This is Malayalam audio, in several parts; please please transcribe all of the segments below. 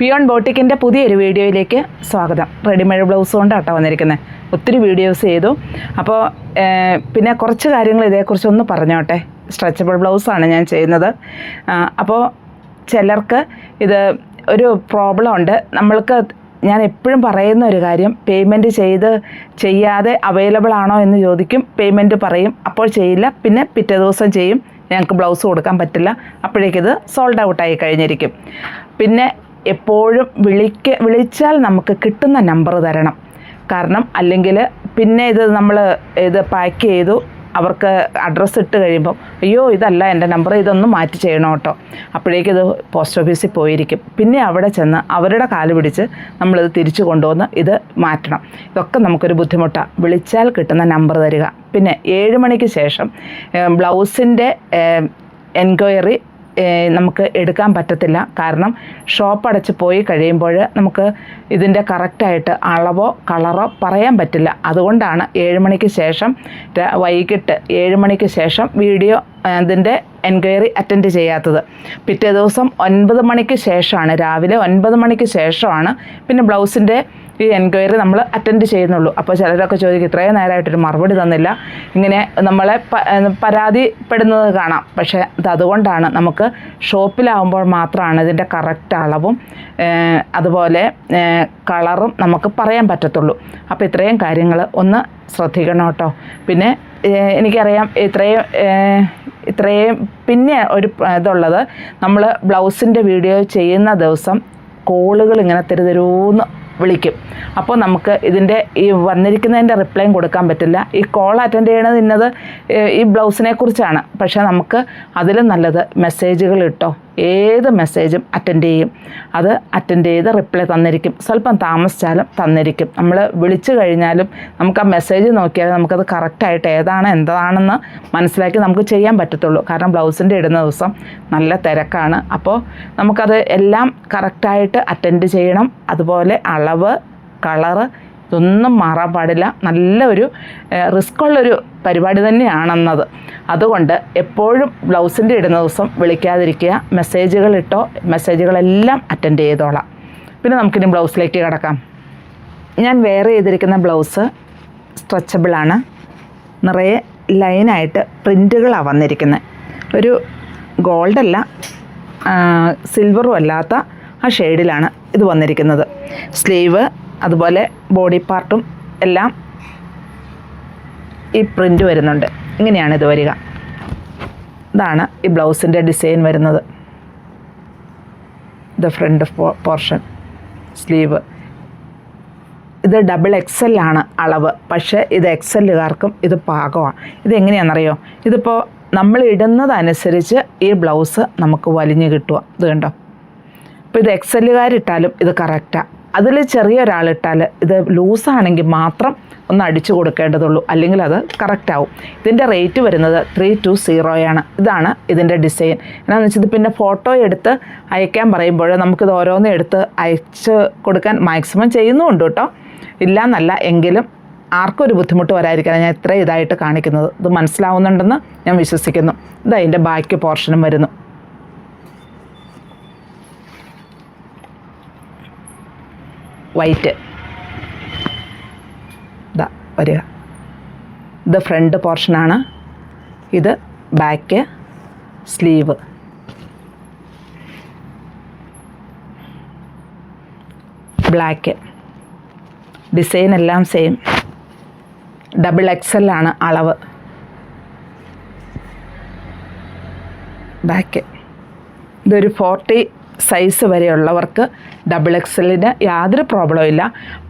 പിയോൺ ബോട്ടിക്കിൻ്റെ പുതിയൊരു വീഡിയോയിലേക്ക് സ്വാഗതം. റെഡിമെയ്ഡ് ബ്ലൗസ് കൊണ്ടാട്ടോ വന്നിരിക്കുന്നത്. ഒത്തിരി വീഡിയോസ് ചെയ്തു. അപ്പോൾ പിന്നെ കുറച്ച് കാര്യങ്ങൾ ഇതേക്കുറിച്ചൊന്ന് പറഞ്ഞോട്ടെ. സ്ട്രെച്ചബിൾ ബ്ലൗസാണ് ഞാൻ ചെയ്യുന്നത്. അപ്പോൾ ചിലർക്ക് ഇത് ഒരു പ്രോബ്ലം ഉണ്ട്. ഞാൻ എപ്പോഴും പറയുന്ന ഒരു കാര്യം, പേയ്മെൻറ്റ് ചെയ്യാതെ അവൈലബിൾ ആണോ എന്ന് ചോദിക്കും. പേയ്മെൻറ്റ് പറയും, അപ്പോൾ ചെയ്യില്ല. പിന്നെ പിറ്റേ ദിവസം ചെയ്യും, ഞങ്ങൾക്ക് ബ്ലൗസ് കൊടുക്കാൻ പറ്റില്ല, അപ്പോഴേക്കിത് സോൾഡ് ഔട്ടായി കഴിഞ്ഞിരിക്കും. പിന്നെ എപ്പോഴും വിളിച്ചാൽ നമുക്ക് കിട്ടുന്ന നമ്പർ തരണം. കാരണം അല്ലെങ്കിൽ പിന്നെ നമ്മൾ പാക്ക് ചെയ്തു അവർക്ക് അഡ്രസ്സ് ഇട്ട് കഴിയുമ്പം അയ്യോ ഇതല്ല എൻ്റെ നമ്പർ, ഇതൊന്ന് മാറ്റി ചെയ്യണം കേട്ടോ, അപ്പോഴേക്കിത് പോസ്റ്റ് ഓഫീസിൽ പോയിരിക്കും. പിന്നെ അവിടെ ചെന്ന് അവരുടെ കാല് പിടിച്ച് നമ്മളിത് തിരിച്ചു കൊണ്ടുവന്ന് ഇത് മാറ്റണം. ഇതൊക്കെ നമുക്കൊരു ബുദ്ധിമുട്ടാണ്. വിളിച്ചാൽ കിട്ടുന്ന നമ്പർ തരിക. പിന്നെ 7 മണിക്ക് ശേഷം ബ്ലൗസിൻ്റെ എൻക്വയറി നമുക്ക് എടുക്കാൻ പറ്റത്തില്ല. കാരണം ഷോപ്പ് അടച്ച് പോയി കഴിയുമ്പോൾ നമുക്ക് ഇതിൻ്റെ കറക്റ്റായിട്ട് അളവോ കളറോ പറയാൻ പറ്റില്ല. അതുകൊണ്ടാണ് 7 മണിക്ക് ശേഷം, വൈകിട്ട് 7 മണിക്ക് ശേഷം വീഡിയോ ഇതിൻ്റെ എൻക്വയറി അറ്റൻഡ് ചെയ്യാത്തത്. പിറ്റേ ദിവസം 9 മണിക്ക് ശേഷമാണ്, രാവിലെ 9 മണിക്ക് ശേഷമാണ് പിന്നെ ബ്ലൗസിൻ്റെ ഈ എൻക്വയറി നമ്മൾ അറ്റൻഡ് ചെയ്യുന്നുള്ളൂ. അപ്പോൾ ചിലരൊക്കെ ചോദിക്കും, ഇത്രയും നേരമായിട്ടൊരു മറുപടി തന്നില്ല, ഇങ്ങനെ നമ്മളെ പരാതിപ്പെടുന്നത് കാണാം. പക്ഷേ അതുകൊണ്ടാണ്, നമുക്ക് ഷോപ്പിലാവുമ്പോൾ മാത്രമാണ് ഇതിൻ്റെ കറക്റ്റ് അളവും അതുപോലെ കളറും നമുക്ക് പറയാൻ പറ്റത്തുള്ളൂ. അപ്പോൾ ഇത്രയും കാര്യങ്ങൾ ഒന്ന് ശ്രദ്ധിക്കണം കേട്ടോ. പിന്നെ എനിക്കറിയാം ഇത്രയും പിന്നെ ഒരു ഇതുള്ളത്, നമ്മൾ ബ്ലൗസിൻ്റെ വീഡിയോ ചെയ്യുന്ന ദിവസം കോളുകൾ ഇങ്ങനെ തരുതരൂന്ന് വിളിക്കും. അപ്പോൾ നമുക്ക് ഇതിൻ്റെ ഈ വന്നിരിക്കുന്നതിൻ്റെ റിപ്ലൈയും കൊടുക്കാൻ പറ്റില്ല. ഈ കോൾ അറ്റൻഡ് ചെയ്യണത് ഇന്നത് ഈ ബ്ലൗസിനെ കുറിച്ചാണ്. പക്ഷേ നമുക്ക് അതിലും നല്ലത് മെസ്സേജുകൾ ഇട്ടോ, ഏത് മെസ്സേജും അറ്റൻഡ് ചെയ്യും. അത് അറ്റൻഡ് ചെയ്ത് റിപ്ലൈ തന്നിരിക്കും. സ്വല്പം താമസിച്ചാലും തന്നിരിക്കും. നമ്മൾ വിളിച്ചു കഴിഞ്ഞാലും നമുക്ക് ആ മെസ്സേജ് നോക്കിയാൽ നമുക്കത് കറക്റ്റായിട്ട് എന്താണെന്ന് മനസ്സിലാക്കി നമുക്ക് ചെയ്യാൻ പറ്റത്തുള്ളൂ. കാരണം ബ്ലൗസിൻ്റെ ഇടുന്ന ദിവസം നല്ല തിരക്കാണ്. അപ്പോൾ നമുക്കത് എല്ലാം കറക്റ്റായിട്ട് അറ്റൻഡ് ചെയ്യണം. അതുപോലെ അളവ്, കളറ് ഇതൊന്നും മാറാൻ പാടില്ല. നല്ലൊരു റിസ്ക്കുള്ളൊരു പരിപാടി തന്നെയാണെന്നത്. അതുകൊണ്ട് എപ്പോഴും ബ്ലൗസിൻ്റെ ഇടുന്ന ദിവസം വിളിക്കാതിരിക്കുക. മെസ്സേജുകളിട്ടോ, മെസ്സേജുകളെല്ലാം അറ്റൻഡ് ചെയ്തോളാം. പിന്നെ നമുക്കിനി ബ്ലൗസിലേക്ക് കിടക്കാം. ഞാൻ വെയർ ചെയ്തിരിക്കുന്ന ബ്ലൗസ് സ്ട്രെച്ചബിളാണ്. നിറയെ ലൈനായിട്ട് പ്രിൻറ്റുകളാണ് വന്നിരിക്കുന്നത്. ഒരു ഗോൾഡല്ല, സിൽവറും അല്ലാത്ത ആ ഷെയ്ഡിലാണ് ഇത് വന്നിരിക്കുന്നത്. സ്ലീവ് അതുപോലെ ബോഡി പാർട്ടും എല്ലാം ഈ പ്രിൻ്റ് വരുന്നുണ്ട്. ഇങ്ങനെയാണ് ഇത് വരിക. ഇതാണ് ഈ ബ്ലൗസിൻ്റെ ഡിസൈൻ വരുന്നത്. ഇത് ഫ്രണ്ട് പോർഷൻ, സ്ലീവ്. ഇത് XXL ആണ് അളവ്. പക്ഷേ ഇത് XLകാർക്കും ഇത് പാകമാണ്. ഇതെങ്ങനെയാണെന്നറിയോ? ഇതിപ്പോൾ നമ്മൾ ഇടുന്നതനുസരിച്ച് ഈ ബ്ലൗസ് നമുക്ക് വലിഞ്ഞ് കിട്ടുക. ഇത് കണ്ടോ? അപ്പോൾ ഇത് XLകാരിട്ടാലും ഇത് കറക്റ്റാണ്. അതിൽ ചെറിയൊരാളിട്ടാൽ ഇത് ലൂസാണെങ്കിൽ മാത്രം ഒന്ന് അടിച്ചു കൊടുക്കേണ്ടതുള്ളൂ, അല്ലെങ്കിൽ അത് കറക്റ്റാവും. ഇതിൻ്റെ റേറ്റ് വരുന്നത് 320 ഇതാണ് ഇതിൻ്റെ ഡിസൈൻ. എന്താണെന്ന് വെച്ചാൽ ഇത് പിന്നെ ഫോട്ടോ എടുത്ത് അയക്കാൻ പറയുമ്പോൾ നമുക്കിത് ഓരോന്നും എടുത്ത് അയച്ച് കൊടുക്കാൻ മാക്സിമം ചെയ്യുന്നുമുണ്ട് കേട്ടോ. ഇല്ലയെന്നല്ല, എങ്കിലും ആർക്കും ഒരു ബുദ്ധിമുട്ട് വരാതിരിക്കാനാണ് ഞാൻ ഇത്ര ഇതായിട്ട് കാണിക്കുന്നത്. ഇത് മനസ്സിലാവുന്നുണ്ടെന്ന് ഞാൻ വിശ്വസിക്കുന്നു. ഇത് അതിൻ്റെ ബാക്കി പോർഷനും വരുന്നു. വൈറ്റ് ഇതാ വരിക. ഇത് ഫ്രണ്ട് പോർഷനാണ്. ഇത് ബാക്ക്, സ്ലീവ്. ബ്ലാക്ക്. ഡിസൈൻ എല്ലാം സെയിം. XXL ആണ് അളവ്. ബാക്ക്. ഇതൊരു 40 സൈസ് വരെയുള്ളവർക്ക് XXLന് യാതൊരു പ്രോബ്ലവും ഇല്ല.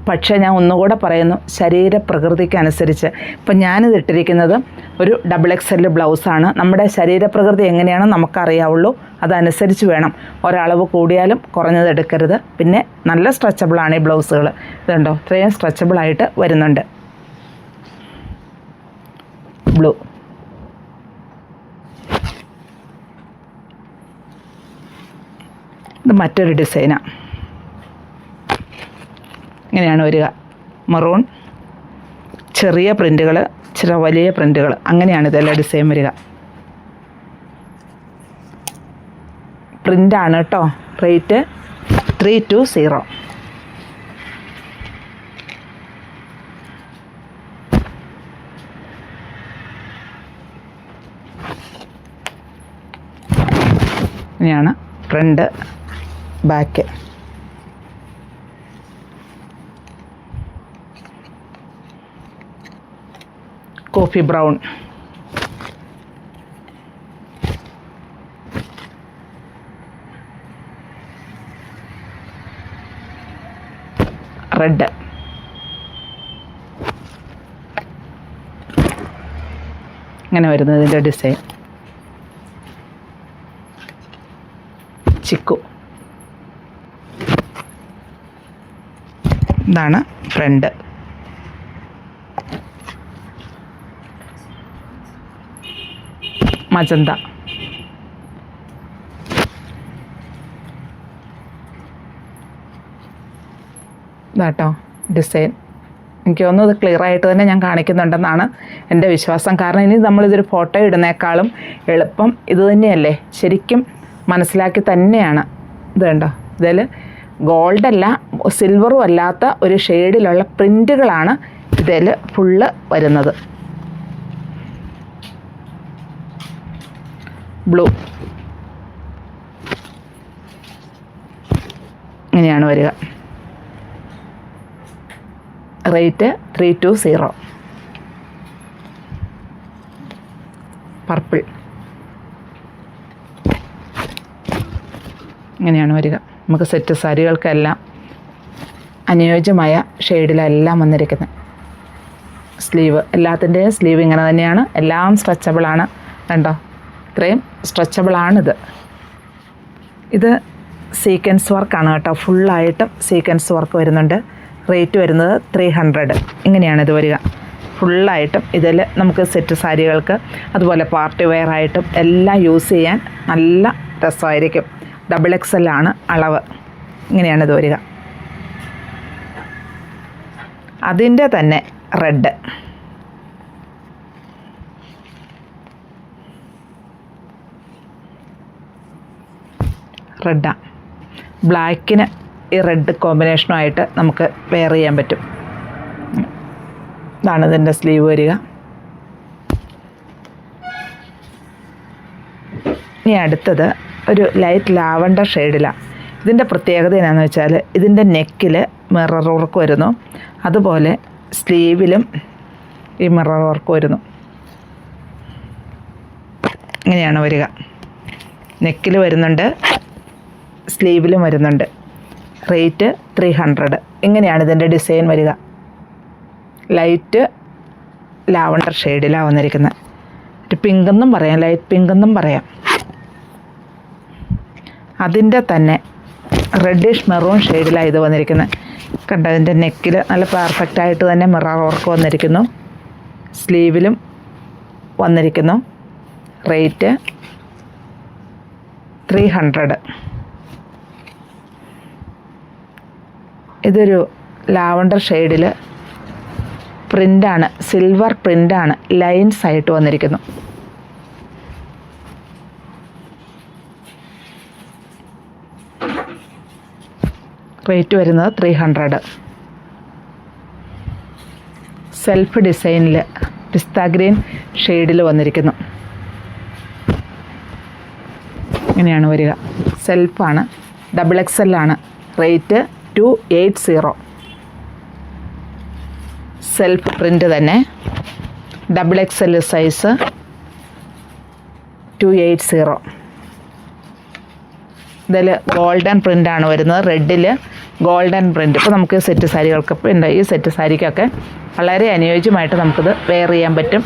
പക്ഷേ ഞാൻ ഒന്നുകൂടെ പറയുന്നു, ശരീരപ്രകൃതിക്കനുസരിച്ച്. ഇപ്പം ഞാനിത് ഇട്ടിരിക്കുന്നത് ഒരു XXL ബ്ലൗസാണ്. നമ്മുടെ ശരീരപ്രകൃതി എങ്ങനെയാണെന്ന് നമുക്കറിയാവുള്ളൂ. അതനുസരിച്ച് വേണം. ഒരളവ് കൂടിയാലും കുറഞ്ഞത് എടുക്കരുത്. പിന്നെ നല്ല സ്ട്രെച്ചബിളാണ് ഈ ബ്ലൗസുകൾ. ഇതുണ്ടോ? ഇത്രയും സ്ട്രെച്ചബിളായിട്ട് വരുന്നുണ്ട്. ബ്ലൂ. ഇത് മറ്റൊരു ഡിസൈനാണ്. ഇങ്ങനെയാണ് വരിക. മെറൂൺ, ചെറിയ പ്രിൻറ്റുകൾ, ഇച്ചിരി വലിയ പ്രിൻറ്റുകൾ, അങ്ങനെയാണ് ഇതെല്ലാം ഡിസൈൻ വരിക. പ്രിൻ്റാണ് കേട്ടോ. റേറ്റ് 320. ഇനിയാണ് front back. Coffee brown, red, ഇങ്ങനെ വരുന്നത് ഇതിൻ്റെ ഡിസൈൻ. ചിക്കു, ഇതാണ് ഫ്രണ്ട്. മജന്ത, ഇതാട്ടോ ഡിസൈൻ. എനിക്ക് തോന്നുന്നു ഇത് ക്ലിയർ ആയിട്ട് തന്നെ ഞാൻ കാണിക്കുന്നുണ്ടെന്നാണ് എൻ്റെ വിശ്വാസം. കാരണം ഇനി നമ്മളിതൊരു ഫോട്ടോ ഇടുന്നേക്കാളും എളുപ്പം ഇത് തന്നെയല്ലേ, ശരിക്കും മനസ്സിലാക്കി തന്നെയാണ്. ഇത് കണ്ടോ, ഇതിൽ ഗോൾഡല്ല സിൽവറും അല്ലാത്ത ഒരു ഷെയ്ഡിലുള്ള പ്രിൻറ്റുകളാണ് ഇതിൽ ഫുള്ള് വരുന്നത്. ബ്ലൂ, ഇങ്ങനെയാണ് വരിക. റേറ്റ് 320. പർപ്പിൾ, ഇങ്ങനെയാണ് വരിക. നമുക്ക് സെറ്റ് സാരികൾക്കെല്ലാം അനുയോജ്യമായ ഷെയ്ഡിലെല്ലാം വന്നിരിക്കുന്നത്. സ്ലീവ്, എല്ലാത്തിൻ്റെയും സ്ലീവ് ഇങ്ങനെ തന്നെയാണ്. എല്ലാം സ്ട്രെച്ചബിളാണ്. കണ്ടോ, ഇത്രയും സ്ട്രെച്ചബിളാണിത്. ഇത് സീക്വൻസ് വർക്കാണ് കേട്ടോ, ഫുള്ളായിട്ടും സീക്വൻസ് വർക്ക് വരുന്നുണ്ട്. റേറ്റ് വരുന്നത് 300. ഇങ്ങനെയാണ് ഇത് വരിക. ഫുള്ളായിട്ടും ഇതിൽ നമുക്ക് സെറ്റ് സാരികൾക്ക് അതുപോലെ പാർട്ടി വെയർ ആയിട്ടും എല്ലാം യൂസ് ചെയ്യാൻ നല്ല രസമായിരിക്കും. XXL ആണ് അളവ്. ഇങ്ങനെയാണ് ഇത് വരിക. അതിൻ്റെ തന്നെ റെഡ്, റെഡാണ്. ബ്ലാക്കിന് ഈ റെഡ് കോമ്പിനേഷനുമായിട്ട് നമുക്ക് വെയർ ചെയ്യാൻ പറ്റും. ഇതാണ് ഇതിൻ്റെ സ്ലീവ് വരിക. ഇനി അടുത്തത് ഒരു ലൈറ്റ് ലാവണ്ടർ ഷെയ്ഡിലാണ്. ഇതിൻ്റെ പ്രത്യേകത എന്താണെന്ന് വെച്ചാൽ ഇതിൻ്റെ നെക്കിൽ മിറർ വർക്ക് വരുന്നു, അതുപോലെ സ്ലീവിലും ഈ മിറർ വർക്ക് വരുന്നു. ഇങ്ങനെയാണ് വരിക. നെക്കിൽ വരുന്നുണ്ട്, സ്ലീവിലും വരുന്നുണ്ട്. റേറ്റ് 300. ഇങ്ങനെയാണ് ഇതിൻ്റെ ഡിസൈൻ വരിക. ലൈറ്റ് ലാവണ്ടർ ഷെയ്ഡിലാണ് വന്നിരിക്കുന്നത്. ഒരു പിങ്കെന്നും പറയാം, ലൈറ്റ് പിങ്കെന്നും പറയാം. അതിൻ്റെ തന്നെ റെഡിഷ് മെറൂൺ ഷെയ്ഡിലാണ് ഇത് വന്നിരിക്കുന്നത്. കണ്ടോ, ഇതിൻ്റെ നെക്കിൽ നല്ല പെർഫെക്റ്റായിട്ട് തന്നെ മിറർ വർക്ക് വന്നിരിക്കുന്നു. സ്ലീവിലും വന്നിരിക്കുന്നു. റേറ്റ് 300. ഇതൊരു ലാവണ്ടർ ഷെയ്ഡിൽ പ്രിൻ്റാണ്, സിൽവർ പ്രിൻ്റാണ്, ലൈൻസ് ആയിട്ട് വന്നിരിക്കുന്നു. റേറ്റ് വരുന്നത് 300. സെൽഫ് ഡിസൈനിൽ പിസ്ത ഗ്രീൻ ഷെയ്ഡിൽ വന്നിരിക്കുന്നു. ഇങ്ങനെയാണ് വരിക. സെൽഫാണ്, XXL ആണ്. റേറ്റ് 280. സെൽഫ് പ്രിൻ്റ് തന്നെ, XXL സൈസ് 280. ഇതിൽ ഗോൾഡൻ പ്രിൻ്റാണ് വരുന്നത്. റെഡിൽ ഗോൾഡൻ പ്രിൻ്റ്. ഇപ്പോൾ നമുക്ക് സെറ്റ് സാരികൾക്ക് ഉണ്ട്, ഈ സെറ്റ് സാരിക്കൊക്കെ വളരെ അനുയോജ്യമായിട്ട് നമുക്കിത് വെയർ ചെയ്യാൻ പറ്റും.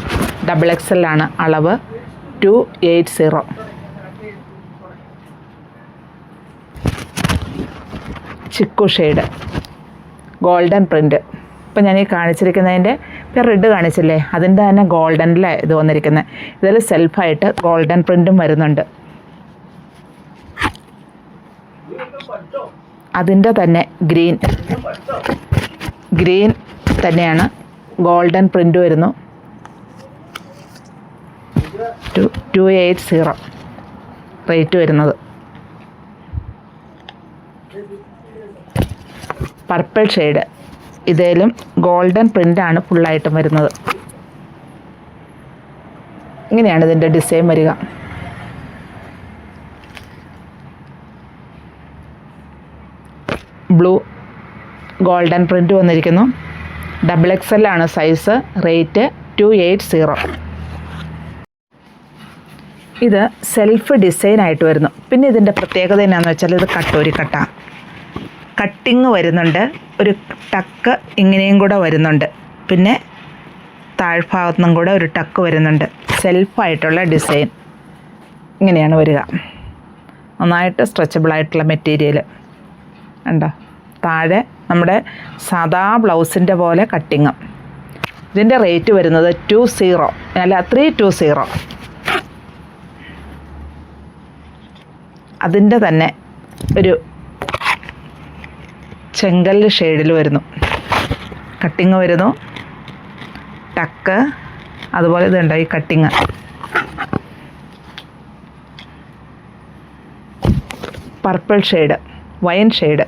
XXL ആണ് അളവ്. 280. Chikoo shade, golden print. ഇപ്പം ഞാൻ ഈ കാണിച്ചിരിക്കുന്നതിൻ്റെ ഇപ്പം റെഡ് കാണിച്ചില്ലേ, അതിൻ്റെ തന്നെ ഗോൾഡനിലാണ് ഇത് വന്നിരിക്കുന്നത്. ഇതിൽ സെൽഫായിട്ട് ഗോൾഡൻ പ്രിൻറ്റും വരുന്നുണ്ട്. അതിൻ്റെ തന്നെ ഗ്രീൻ തന്നെയാണ്, ഗോൾഡൻ പ്രിൻ്റ് വരുന്നു. 280 റേറ്റ് വരുന്നത്. പർപ്പിൾ ഷെയ്ഡ്, ഇതേലും ഗോൾഡൻ പ്രിൻ്റാണ് ഫുള്ളായിട്ടും വരുന്നത്. ഇങ്ങനെയാണ് ഇതിൻ്റെ ഡിസൈൻ വരിക. ബ്ലൂ ഗോൾഡൻ പ്രിൻ്റ് വന്നിരിക്കുന്നു. XXL ആണ് സൈസ്. റേറ്റ് 280. ഇത് സെൽഫ് ഡിസൈനായിട്ട് വരുന്നു. പിന്നെ ഇതിൻ്റെ പ്രത്യേകത എന്നാന്ന് വെച്ചാൽ ഇത് കട്ടോരി കട്ട, കട്ടിങ് വരുന്നുണ്ട്, ഒരു ടക്ക് ഇങ്ങനെയും കൂടെ വരുന്നുണ്ട്, പിന്നെ താഴ്ഭാഗത്തു നിന്നും കൂടെ ഒരു ടക്ക് വരുന്നുണ്ട്. സെൽഫായിട്ടുള്ള ഡിസൈൻ ഇങ്ങനെയാണ് വരിക. നന്നായിട്ട് സ്ട്രെച്ചബിളായിട്ടുള്ള മെറ്റീരിയൽ ഉണ്ടോ. താഴെ നമ്മുടെ സാദാ ബ്ലൗസിൻ്റെ പോലെ കട്ടിങ്. ഇതിൻ്റെ റേറ്റ് വരുന്നത് 320. അതിൻ്റെ തന്നെ ഒരു ചെങ്കല്ല് ഷെയ്ഡിൽ വരുന്നു. കട്ടിങ് വരുന്നു, ടക്ക്, അതുപോലെ ഇതുണ്ടോ ഈ cutting. Purple shade, wine shade.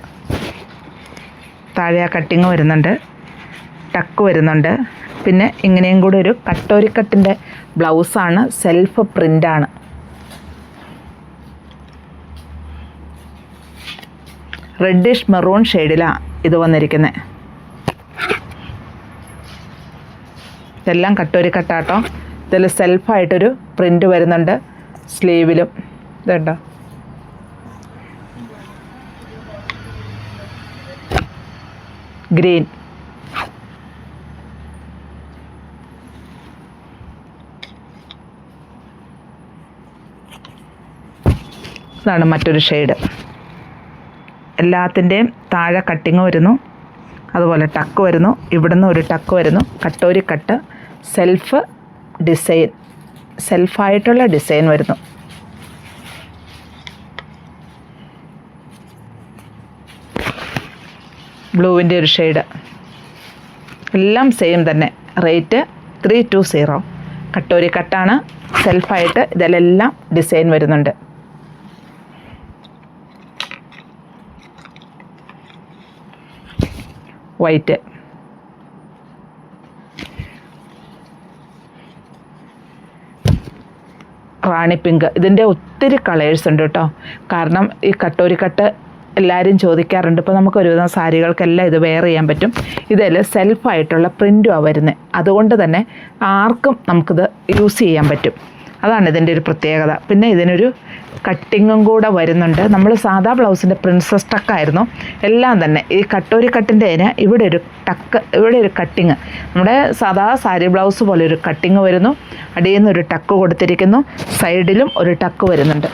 താഴെ ആ കട്ടിങ് വരുന്നുണ്ട്, ടക്ക് വരുന്നുണ്ട്. പിന്നെ ഇങ്ങനെയും കൂടി ഒരു കട്ടോരിക്കട്ടിൻ്റെ ബ്ലൗസാണ്. സെൽഫ് പ്രിൻ്റാണ്. റെഡിഷ് മെറൂൺ ഷെയ്ഡിലാണ് ഇത് വന്നിരിക്കുന്നത്. ഇതെല്ലാം കട്ടോരിക്കട്ടാട്ടോ. ഇതിൽ സെൽഫായിട്ടൊരു പ്രിൻ്റ് വരുന്നുണ്ട് സ്ലീവിലും. ഇതുണ്ടോ. ഗ്രീൻ, ഇതാണ് മറ്റൊരു ഷെയ്ഡ്. എല്ലാത്തിൻ്റെയും താഴെ കട്ടിങ് വരുന്നു, അതുപോലെ ടക്ക് വരുന്നു, ഇവിടുന്ന് ഒരു ടക്ക് വരുന്നു. കട്ടോരി കട്ട്, സെൽഫ് ഡിസൈൻ, സെൽഫായിട്ടുള്ള ഡിസൈൻ വരുന്നു. ബ്ലൂവിൻ്റെ ഒരു ഷെയ്ഡ്. എല്ലാം സെയിം തന്നെ. റേറ്റ് 320. കട്ടോരി കട്ടാണ്, സെൽഫായിട്ട് ഇതിലെല്ലാം ഡിസൈൻ വരുന്നുണ്ട്. വൈറ്റ്, റാണി പിങ്ക്. ഇതിൻ്റെ ഒത്തിരി കളേഴ്സ് ഉണ്ട് കേട്ടോ. കാരണം ഈ കട്ടോരി കട്ട് എല്ലാവരും ചോദിക്കാറുണ്ട്. ഇപ്പോൾ നമുക്ക് ഒരുവിധം സാരികൾക്കെല്ലാം ഇത് വെയർ ചെയ്യാൻ പറ്റും. ഇതിൽ സെൽഫായിട്ടുള്ള പ്രിൻറ്റുമാണ് വരുന്നത്. അതുകൊണ്ട് തന്നെ ആർക്കും നമുക്കിത് യൂസ് ചെയ്യാൻ പറ്റും. അതാണ് ഇതിൻ്റെ ഒരു പ്രത്യേകത. പിന്നെ ഇതിനൊരു കട്ടിങ്ങും കൂടെ വരുന്നുണ്ട്. നമ്മൾ സാധാ ബ്ലൗസിൻ്റെ പ്രിൻസസ് ടക്കായിരുന്നു എല്ലാം തന്നെ. ഈ കട്ടോരി കട്ടിൻ്റെ അതിന് ഇവിടെ ഒരു ടക്ക്, ഇവിടെ ഒരു കട്ടിങ്, നമ്മുടെ സാധാ സാരി ബ്ലൗസ് പോലെ ഒരു കട്ടിങ് വരുന്നു. അടിയിൽ നിന്ന് ഒരു ടക്ക് കൊടുത്തിരിക്കുന്നു, സൈഡിലും ഒരു ടക്ക് വരുന്നുണ്ട്.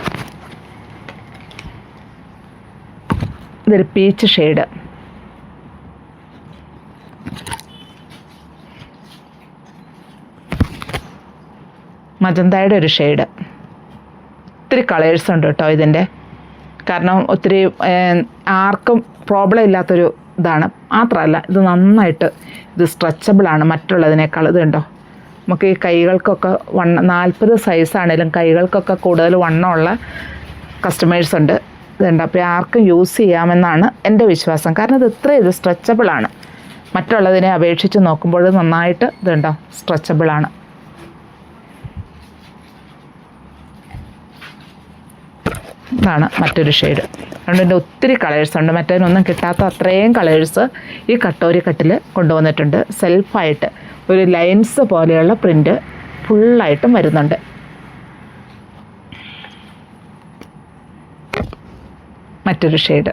ഇതൊരു പീച്ച് ഷെയ്ഡ്. മജന്തയുടെ ഒരു ഷെയ്ഡ്. ഒത്തിരി കളേഴ്സ് ഉണ്ട് കേട്ടോ ഇതിൻ്റെ. കാരണം ഒത്തിരി ആർക്കും പ്രോബ്ലം ഇല്ലാത്തൊരു ഇതാണ്. മാത്രമല്ല ഇത് നന്നായിട്ട് ഇത് സ്ട്രെച്ചബിളാണ് മറ്റുള്ളതിനേക്കാൾ. ഇത് കണ്ടോ, നമുക്ക് ഈ കൈകൾക്കൊക്കെ 40 സൈസാണേലും കൈകൾക്കൊക്കെ കൂടുതൽ വണ്ണമുള്ള കസ്റ്റമേഴ്സ് ഉണ്ട്. ഇതുണ്ട്. അപ്പോൾ ആർക്കും യൂസ് ചെയ്യാമെന്നാണ് എൻ്റെ വിശ്വാസം. കാരണം ഇത് സ്ട്രെച്ചബിളാണ്. മറ്റുള്ളതിനെ അപേക്ഷിച്ച് നോക്കുമ്പോൾ നന്നായിട്ട് ഇതുണ്ടോ സ്ട്രെച്ചബിളാണ്. ഇതാണ് മറ്റൊരു ഷെയ്ഡ്. അതുകൊണ്ട് ഒത്തിരി കളേഴ്സ് ഉണ്ട്. മറ്റതിനൊന്നും കിട്ടാത്ത അത്രയും കളേഴ്സ് ഈ കട്ടോരി കട്ടിൽ കൊണ്ടുവന്നിട്ടുണ്ട്. സെൽഫായിട്ട് ഒരു ലൈൻസ് പോലെയുള്ള പ്രിൻ്റ് ഫുള്ളായിട്ടും വരുന്നുണ്ട്. മറ്റൊരു ഷെയ്ഡ്.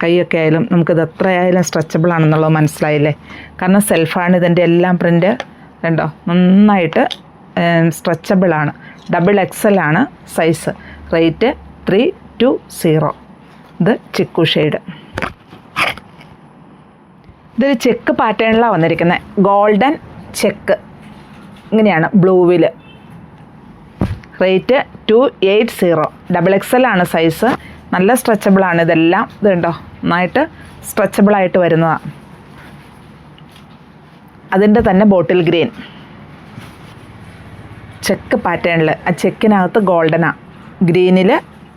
കൈയൊക്കെ ആയാലും നമുക്കിത് എത്രയായാലും സ്ട്രെച്ചബിൾ ആണെന്നുള്ളത് മനസ്സിലായില്ലേ. കാരണം സെൽഫാണ് ഇതിൻ്റെ എല്ലാം പ്രിൻ്റ്. കണ്ടോ, നന്നായിട്ട് സ്ട്രെച്ചബിളാണ്. XXL ആണ് സൈസ്. റേറ്റ് 320. ഇത് ചിക്കു ഷെയ്ഡ്. ഇതൊരു ചെക്ക് പാറ്റേണിലാണ് വന്നിരിക്കുന്നത്. ഗോൾഡൻ ചെക്ക് ഇങ്ങനെയാണ് ബ്ലൂവിൽ. റേറ്റ് 280. XXL ആണ് സൈസ്. നല്ല സ്ട്രെച്ചബിളാണ് ഇതെല്ലാം. ഇതുണ്ടോ, നന്നായിട്ട് സ്ട്രെച്ചബിളായിട്ട് വരുന്നതാണ്. അതിൻ്റെ തന്നെ ബോട്ടിൽ ഗ്രീൻ ചെക്ക് പാറ്റേണിൽ. ആ ചെക്കിനകത്ത് ഗോൾഡനാണ്, ഗ്രീനിൽ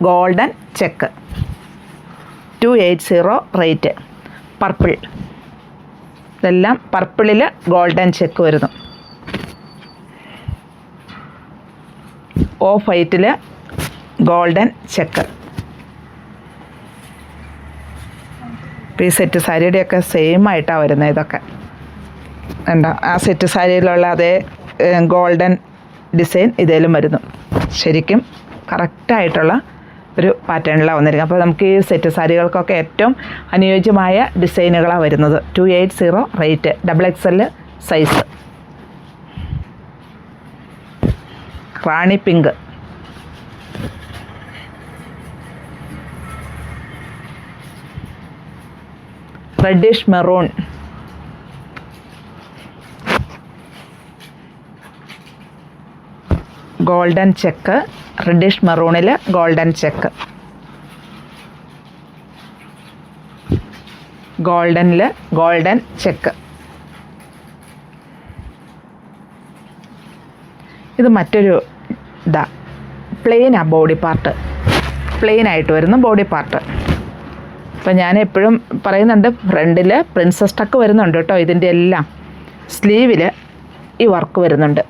ഗോൾഡൻ ചെക്ക് 280 റേറ്റ്. പർപ്പിൾ, ഇതെല്ലാം പർപ്പിളിൽ ഗോൾഡൻ ചെക്ക് വരുന്നു. ഓഫ് വൈറ്റിൽ ഗോൾഡൻ ചെക്ക്. ഇപ്പോൾ ഈ സെറ്റ് സാരിയുടെയൊക്കെ സെയിം ആയിട്ടാണ് വരുന്നത്. ഇതൊക്കെ ഉണ്ടോ, ആ സെറ്റ് സാരിയിലുള്ള അതേ ഗോൾഡൻ ഡിസൈൻ ഇതിലും വരുന്നു. ശരിക്കും കറക്റ്റായിട്ടുള്ള ഒരു പാറ്റേണിലാണ് വന്നിരിക്കുന്നത്. അപ്പോൾ നമുക്ക് ഈ സെറ്റ് സാരികൾക്കൊക്കെ ഏറ്റവും അനുയോജ്യമായ ഡിസൈനുകളാണ് വരുന്നത്. 280 rate. XXL size. Rani pink, reddish maroon, golden check. Reddish മെറൂണിൽ ഗോൾഡൻ ചെക്ക്. ഗോൾഡനിൽ ഗോൾഡൻ ചെക്ക്. ഇത് മറ്റൊരു പ്ലെയിനാണ് ബോഡി പാർട്ട്. പ്ലെയിനായിട്ട് വരുന്ന ബോഡി പാർട്ട്. അപ്പോൾ ഞാൻ എപ്പോഴും പറയുന്നുണ്ട്, ഫ്രണ്ടിൽ പ്രിൻസസ് ടക്ക് വരുന്നുണ്ട് കേട്ടോ. ഇതിൻ്റെ എല്ലാം സ്ലീവിൽ ഈ വർക്ക് വരുന്നുണ്ട്.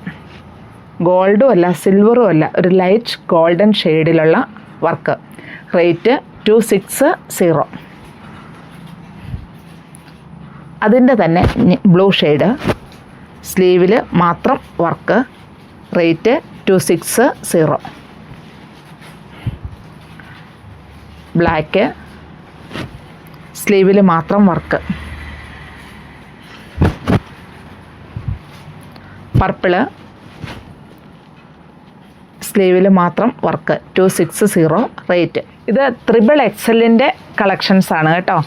ഗോൾഡും അല്ല സിൽവറും അല്ല, ഒരു ലൈറ്റ് ഗോൾഡൻ ഷെയ്ഡിലുള്ള വർക്ക്. റേറ്റ് 260. അതിൻ്റെ തന്നെ ബ്ലൂ ഷെയ്ഡ്, സ്ലീവിൽ മാത്രം വർക്ക്. റേറ്റ് 260. ബ്ലാക്ക്, സ്ലീവിൽ മാത്രം വർക്ക്. പർപ്പിള്, സ്ലീവിൽ മാത്രം വർക്ക്. 260 റേറ്റ്. ഇത് XXL കളക്ഷൻസ് ആണ് കേട്ടോ.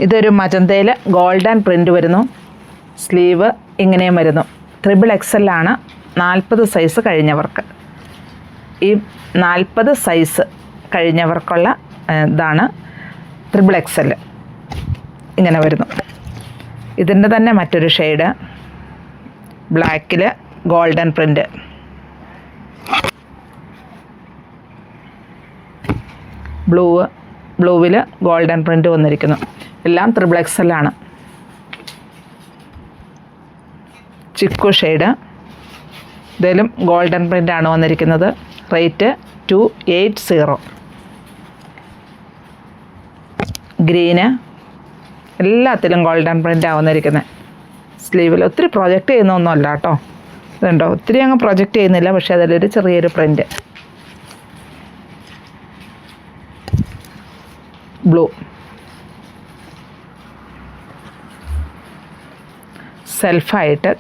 ഇതൊരു മജന്തയിൽ ഗോൾഡൻ പ്രിൻ്റ് വരുന്നു. സ്ലീവ് ഇങ്ങനെയും വരുന്നു. XXL ആണ്. 40 സൈസ് കഴിഞ്ഞവർക്ക്. ഈ 40 സൈസ് കഴിഞ്ഞവർക്കുള്ള ഇതാണ് XXL. ഇങ്ങനെ വരുന്നു. ഇതിൻ്റെ തന്നെ മറ്റൊരു ഷെയ്ഡ്, ബ്ലാക്കിൽ ഗോൾഡൻ പ്രിൻ്റ്. ബ്ലൂവിൽ ഗോൾഡൻ പ്രിൻ്റ് വന്നിരിക്കുന്നു. എല്ലാം XXL ആണ്. ചിക്കു ഷെയ്ഡ്, ഇതിലും ഗോൾഡൻ പ്രിൻ്റാണ് വന്നിരിക്കുന്നത്. റേറ്റ് 280. ഗ്രീന്, എല്ലാത്തിലും ഗോൾഡൻ പ്രിൻ്റാണ് വന്നിരിക്കുന്നത്. സ്ലീവിൽ ഒത്തിരി പ്രൊജക്റ്റ് ചെയ്യുന്നൊന്നുമല്ല കേട്ടോ. ഇതുണ്ടോ, ഒത്തിരി അങ്ങ് പ്രൊജക്റ്റ് ചെയ്യുന്നില്ല, പക്ഷേ അതിലൊരു ചെറിയൊരു പ്രിൻ്റ്. ബ്ലൂ, സെൽഫായിട്ട്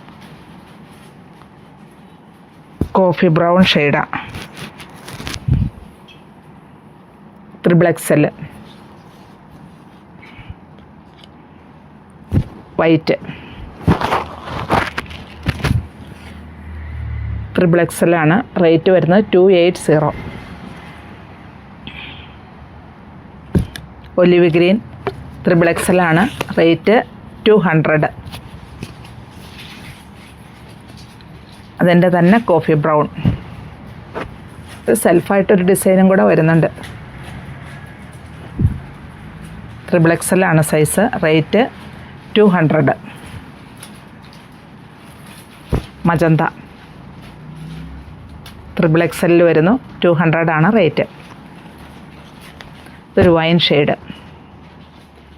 കോഫി ബ്രൗൺ ഷെയ്ഡാണ്. XXL. വൈറ്റ്, XXL ആണ്. റേറ്റ് വരുന്നത് 280. ഒലിവ് ഗ്രീൻ XXL ആണ്. റേറ്റ് 200. അതിൻ്റെ തന്നെ കോഫി ബ്രൗൺ. സെൽഫായിട്ടൊരു ഡിസൈനും കൂടെ വരുന്നുണ്ട്. XXL ആണ് സൈസ്. റേറ്റ് 200. മജന്ത XXL വരുന്നു. 200 ആണ് റേറ്റ്. ഇതൊരു വൈൻ ഷെയ്ഡ്.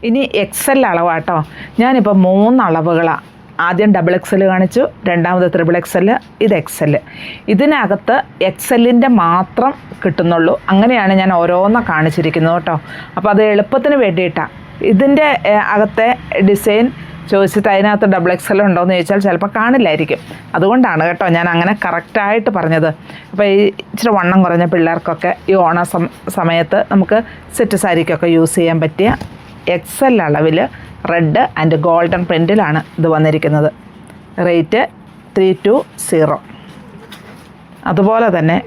ഇനി XL അളവാട്ടോ. ഞാനിപ്പോൾ 3 അളവുകളാണ്. ആദ്യം XXL കാണിച്ചു, രണ്ടാമത് XXL, ഇത് XL. ഇതിനകത്ത് XLൻ്റെ മാത്രം കിട്ടുന്നുള്ളൂ. അങ്ങനെയാണ് ഞാൻ ഓരോന്ന് കാണിച്ചിരിക്കുന്നത് കേട്ടോ. അപ്പോൾ അത് എളുപ്പത്തിന് വേണ്ടിയിട്ടാണ്. ഇതിൻ്റെ അകത്തെ ഡിസൈൻ ചോദിച്ചിട്ട് അതിനകത്ത് XXL ഉണ്ടോയെന്ന് ചോദിച്ചാൽ ചിലപ്പോൾ കാണില്ലായിരിക്കും. അതുകൊണ്ടാണ് കേട്ടോ ഞാൻ അങ്ങനെ കറക്റ്റായിട്ട് പറഞ്ഞത്. അപ്പോൾ ഈ ഇച്ചിരി വണ്ണം കുറഞ്ഞ പിള്ളേർക്കൊക്കെ ഈ ഓണ സമയത്ത് നമുക്ക് സെറ്റ് സാരിക്കൊക്കെ യൂസ് ചെയ്യാൻ പറ്റിയ XL അളവിൽ റെഡ് ആൻഡ് ഗോൾഡൻ പ്രിൻറ്റിലാണ് ഇത് വന്നിരിക്കുന്നത്. റേറ്റ് 320. അതുപോലെ തന്നെ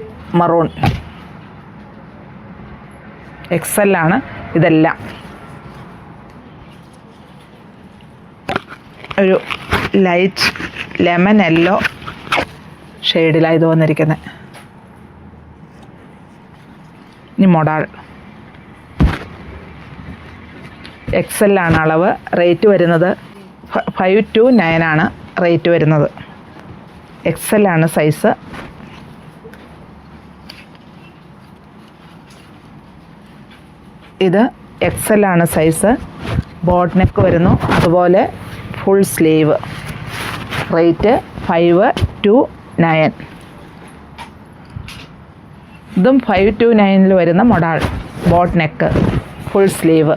മറൂൺ XL ആണ് ഇതെല്ലാം. ഒരു ലൈറ്റ് ലെമൺ യെല്ലോ ഷെയ്ഡിലാണ് ഇത് വന്നിരിക്കുന്നത്. ഇനി മൊഡാൾ XL ആണ് അളവ്. റേറ്റ് വരുന്നത് 5 to 9 ആണ് റേറ്റ് വരുന്നത്. XL ആണ് സൈസ്. ഇത് XL ആണ് സൈസ്. ബോട്ട് നെക്ക് വരുന്നു. അതുപോലെ ഫുൾ സ്ലീവ്. Rate 5 to 9. ഇതും 5 to 9 വരുന്ന model. Boat neck, full sleeve.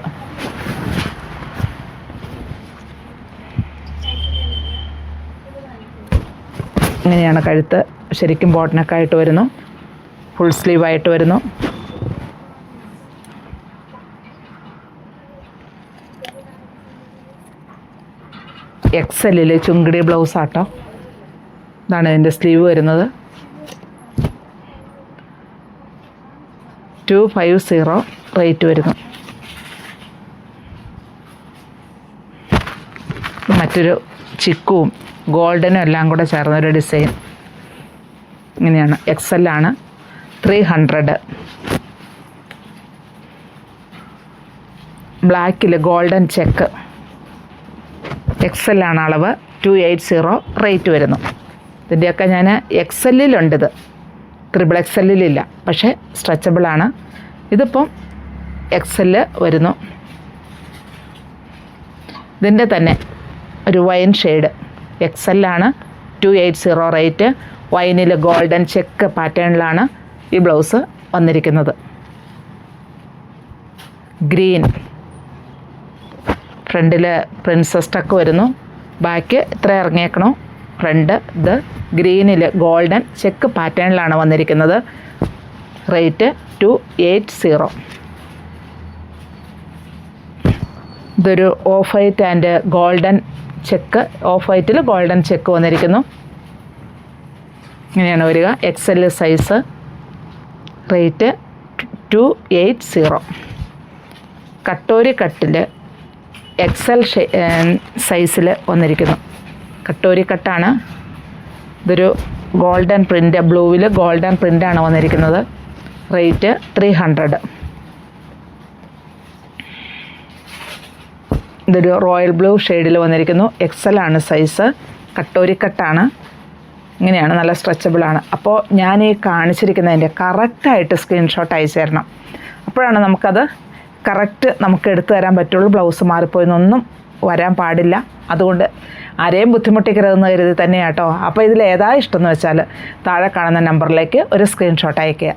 ഇങ്ങനെയാണ് കഴുത്ത്. ശരിക്കും ബോട്ട് നെക്കായിട്ട് വരുന്നു. ഫുൾ സ്ലീവായിട്ട് വരുന്നു. XL ചുങ്കിടി ബ്ലൗസ് ആട്ടോ. ഇതാണ് ഇതിൻ്റെ സ്ലീവ് വരുന്നത്. 250 റേറ്റ് വരുന്നു. മറ്റൊരു ചിക്കുവും ഗോൾഡനും എല്ലാം കൂടെ ചേർന്നൊരു ഡിസൈൻ. ഇങ്ങനെയാണ്. XL ആണ്. 300. ബ്ലാക്കിൽ ഗോൾഡൻ ചെക്ക്. XL ആണ് അളവ്. 280 റേറ്റ് വരുന്നു. ഇതിൻ്റെയൊക്കെ ഞാൻ XL-ലുണ്ട്. ഇത് XXL-ലില്ല, പക്ഷേ സ്ട്രെച്ചബിളാണ്. ഇതിപ്പം XL വരുന്നു. ഇതിൻ്റെ തന്നെ ഒരു വൈൻ ഷെയ്ഡ്. XL ആണ്. 280 റേറ്റ്. വൈനിൽ ഗോൾഡൻ ചെക്ക് പാറ്റേണിലാണ് ഈ ബ്ലൗസ് വന്നിരിക്കുന്നത്. ഗ്രീൻ. ഫ്രണ്ടിൽ പ്രിൻസസ് ടക്ക് വരുന്നു. ബാക്ക് ഇത്ര ഇറങ്ങിയേക്കണോ. ഫ്രണ്ട് ഇത് ഗ്രീനിൽ ഗോൾഡൻ ചെക്ക് പാറ്റേണിലാണ് വന്നിരിക്കുന്നത്. റേറ്റ് 280. ഇതൊരു off white and golden check. Off വൈറ്റിൽ ഗോൾഡൻ ചെക്ക് വന്നിരിക്കുന്നു. ഇങ്ങനെയാണ് വരിക. XL size. റേറ്റ് 280. കട്ടോരി കട്ടിൽ XL സൈസിൽ വന്നിരിക്കുന്നു. കട്ടോരി കട്ടാണ്. ഇതൊരു ഗോൾഡൻ പ്രിൻ്റ്. ബ്ലൂവിൽ ഗോൾഡൻ പ്രിൻ്റാണ് വന്നിരിക്കുന്നത്. റേറ്റ് 300. ഇതൊരു റോയൽ ബ്ലൂ ഷെയ്ഡിൽ വന്നിരിക്കുന്നു. XL ആണ് സൈസ്. കട്ടോരി കട്ടാണ്. ഇങ്ങനെയാണ്. നല്ല സ്ട്രെച്ചബിളാണ്. അപ്പോൾ ഞാൻ ഈ കാണിച്ചിരിക്കുന്നതിൻ്റെ കറക്റ്റായിട്ട് സ്ക്രീൻഷോട്ട് അയച്ചു തരണം. അപ്പോഴാണ് നമുക്കത് കറക്റ്റ് നമുക്ക് എടുത്തു തരാൻ പറ്റുള്ളൂ. ബ്ലൗസ് മാറിപ്പോയെന്നൊന്നും വരാൻ പാടില്ല. അതുകൊണ്ട് ആരെയും ബുദ്ധിമുട്ടിക്കരുതെന്ന് കരുതി തന്നെയാട്ടോ. അപ്പോൾ ഇതിൽ ഏതാ ഇഷ്ടമെന്ന് വെച്ചാൽ താഴെ കാണുന്ന നമ്പറിലേക്ക് ഒരു സ്ക്രീൻഷോട്ട് അയയ്ക്കുക.